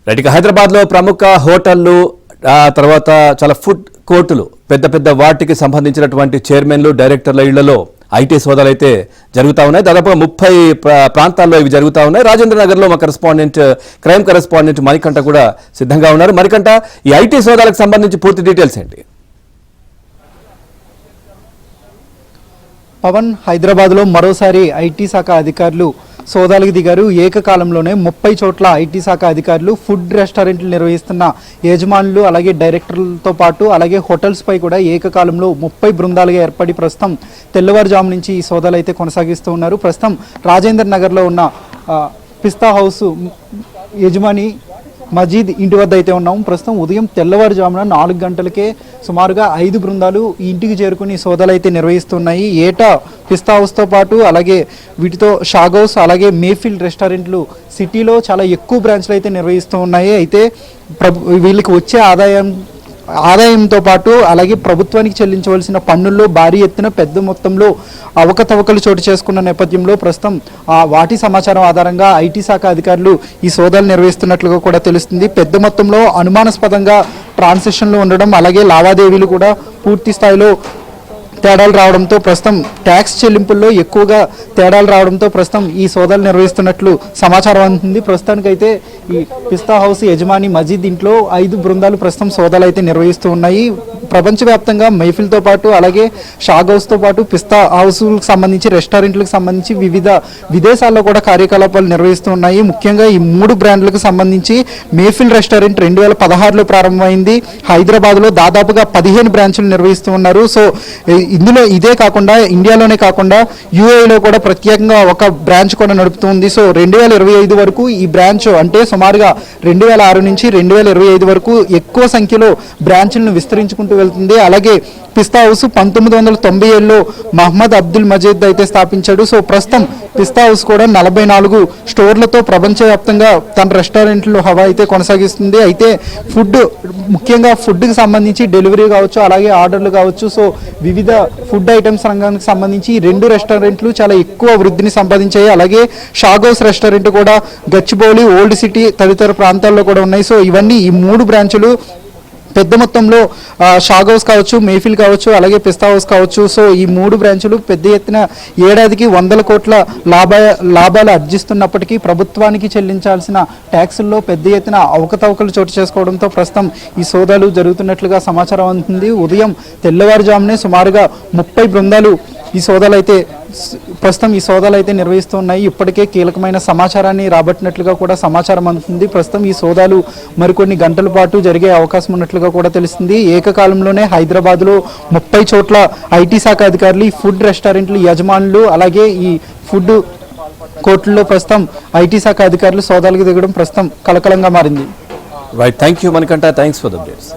Right. హైదరాబాద్లో ప్రముఖ హోటళ్లు తర్వాత చాలా ఫుడ్ కోర్టులు పెద్ద పెద్ద వాటికి సంబంధించినటువంటి చైర్మన్లు డైరెక్టర్ల ఇళ్లలో ఐటీ సోదాలు అయితే జరుగుతూ ఉన్నాయి. దాదాపుగా 30 ప్రాంతాల్లో ఇవి జరుగుతూ ఉన్నాయి. రాజేంద్ర నగర్లో మా క్రైమ్ కరెస్పాండెంట్ మణికంఠ కూడా సిద్ధంగా ఉన్నారు. మణికంఠ, ఈ ఐటీ సోదాలకు సంబంధించి పూర్తి డీటెయిల్స్ ఏంటి? పవన్, హైదరాబాద్లో మరోసారి ఐటీ శాఖ అధికారులు సోదాలకు దిగారు. ఏకకాలంలోనే 30 చోట్ల ఐటీ శాఖ అధికారులు ఫుడ్ రెస్టారెంట్లు నిర్వహిస్తున్న యజమానులు అలాగే డైరెక్టర్లతో పాటు అలాగే హోటల్స్పై కూడా ఏకకాలంలో 30 బృందాలుగా ఏర్పడి ప్రస్తుతం తెల్లవారుజాము నుంచి ఈ సోదాలు అయితే కొనసాగిస్తూ ఉన్నారు. ప్రస్తుతం రాజేంద్ర నగర్లో ఉన్న పిస్తా హౌస్ యజమాని మజీద్ ఇంటి వద్ద అయితే ఉన్నాము. ప్రస్తుతం ఉదయం తెల్లవారుజామున 4 గంటలకే సుమారుగా 5 బృందాలు ఈ ఇంటికి చేరుకుని సోదాలు అయితే నిర్వహిస్తున్నాయి. ఏటా పిస్తా హౌస్తో పాటు అలాగే వీటితో షాగ్ హౌస్ అలాగే మేఫీల్డ్ రెస్టారెంట్లు సిటీలో చాలా ఎక్కువ బ్రాంచ్లు అయితే నిర్వహిస్తూ ఉన్నాయి. అయితే వీళ్ళకి వచ్చే ఆదాయంతో పాటు అలాగే ప్రభుత్వానికి చెల్లించవలసిన పన్నుల్లో భారీ ఎత్తున పెద్ద మొత్తంలో అవకతవకలు చోటు చేసుకున్న నేపథ్యంలో ప్రస్తుతం వాటి సమాచారం ఆధారంగా ఐటీ శాఖ అధికారులు ఈ సోదాలు నిర్వహిస్తున్నట్లుగా కూడా తెలుస్తుంది. పెద్ద మొత్తంలో అనుమానాస్పదంగా ట్రాన్సాక్షన్లు ఉండడం అలాగే లావాదేవీలు కూడా పూర్తి స్థాయిలో తేడాలు రావడంతో ప్రస్తుతం ట్యాక్స్ చెల్లింపుల్లో ఎక్కువగా తేడాలు రావడంతో ప్రస్తుతం ఈ సోదాలు నిర్వహిస్తున్నట్లు సమాచారం అందుతుంది. ప్రస్తుతానికైతే ఈ పిస్తా హౌస్ యజమాని మజీద్ ఇంట్లో 5 బృందాలు ప్రస్తుతం సోదాలు అయితే నిర్వహిస్తూ ఉన్నాయి. ప్రపంచవ్యాప్తంగా మైఫిల్తో పాటు అలాగే షాగ్ హౌస్తో పాటు పిస్తా హౌస్లకు సంబంధించి రెస్టారెంట్లకు సంబంధించి వివిధ విదేశాల్లో కూడా కార్యకలాపాలు నిర్వహిస్తూ ఉన్నాయి. ముఖ్యంగా ఈ 3 బ్రాండ్లకు సంబంధించి మేఫిల్ రెస్టారెంట్ 2016లో ప్రారంభమైంది. హైదరాబాద్లో దాదాపుగా 15 బ్రాంచ్లు నిర్వహిస్తూ ఉన్నారు. సో ఇందులో ఇదే కాకుండా ఇండియాలోనే కాకుండా యూఏఈలో కూడా ప్రత్యేకంగా ఒక బ్రాంచ్ కూడా నడుపుతుంది. సో 2025 వరకు ఈ బ్రాంచ్ అంటే సుమారుగా 2006 నుంచి 2025 వరకు ఎక్కువ సంఖ్యలో బ్రాంచ్లను విస్తరించుకుంటూ వెళ్తుంది. అలాగే పిస్తా హౌస్ 1997లో మహమ్మద్ అబ్దుల్ మజీద్ అయితే స్థాపించాడు. సో ప్రస్తుతం పిస్తా హౌస్ కూడా 44 స్టోర్లతో ప్రపంచవ్యాప్తంగా తన రెస్టారెంట్లు హవా అయితే కొనసాగిస్తుంది. అయితే ముఖ్యంగా ఫుడ్కి సంబంధించి డెలివరీ కావచ్చు అలాగే ఆర్డర్లు కావచ్చు. సో వివిధ ఫుడ్ ఐటమ్స్ రంగానికి సంబంధించి 2 రెస్టారెంట్లు చాలా ఎక్కువ వృద్ధిని సంపాదించాయి. అలాగే షాగ్ హౌస్ రెస్టారెంట్ కూడా గచ్చిబౌలి, ఓల్డ్ సిటీ తదితర ప్రాంతాల్లో కూడా ఉన్నాయి. సో ఇవన్నీ ఈ 3 బ్రాంచులు పెద్ద మొత్తంలో షాగ్ హౌస్ కావచ్చు, మేఫిల్ కావచ్చు అలాగే పిస్తా హౌస్ కావచ్చు. సో ఈ 3 బ్రాంచులు పెద్ద ఎత్తున ఏడాదికి 100 కోట్ల లాభాలు ఆర్జిస్తున్నప్పటికీ ప్రభుత్వానికి చెల్లించాల్సిన ట్యాక్సుల్లో పెద్ద ఎత్తున అవకతవకలు చోటు చేసుకోవడంతో ప్రస్తుతం ఈ సోదాలు జరుగుతున్నట్లుగా సమాచారం అందుతుంది. ఉదయం తెల్లవారుజామునే సుమారుగా 30 బృందాలు ఈ సోదాలు అయితే నిర్వహిస్తున్నాయి. ఇప్పటికే కీలకమైన సమాచారాన్ని రాబట్టినట్లుగా కూడా సమాచారం అందుతుంది. ప్రస్తుతం ఈ సోదాలు మరికొన్ని గంటల పాటు జరిగే అవకాశం ఉన్నట్లుగా కూడా తెలుస్తుంది. ఏకకాలంలోనే హైదరాబాద్లో 30 చోట్ల ఐటీ శాఖ అధికారులు ఈ ఫుడ్ రెస్టారెంట్లు యజమానులు అలాగే ఈ ఫుడ్ కోర్టుల్లో ప్రస్తుతం ఐటీ శాఖ అధికారులు సోదాలకు దిగడం ప్రస్తుతం కలకలంగా మారింది. Right, thank you Manikanta, thanks for the updates.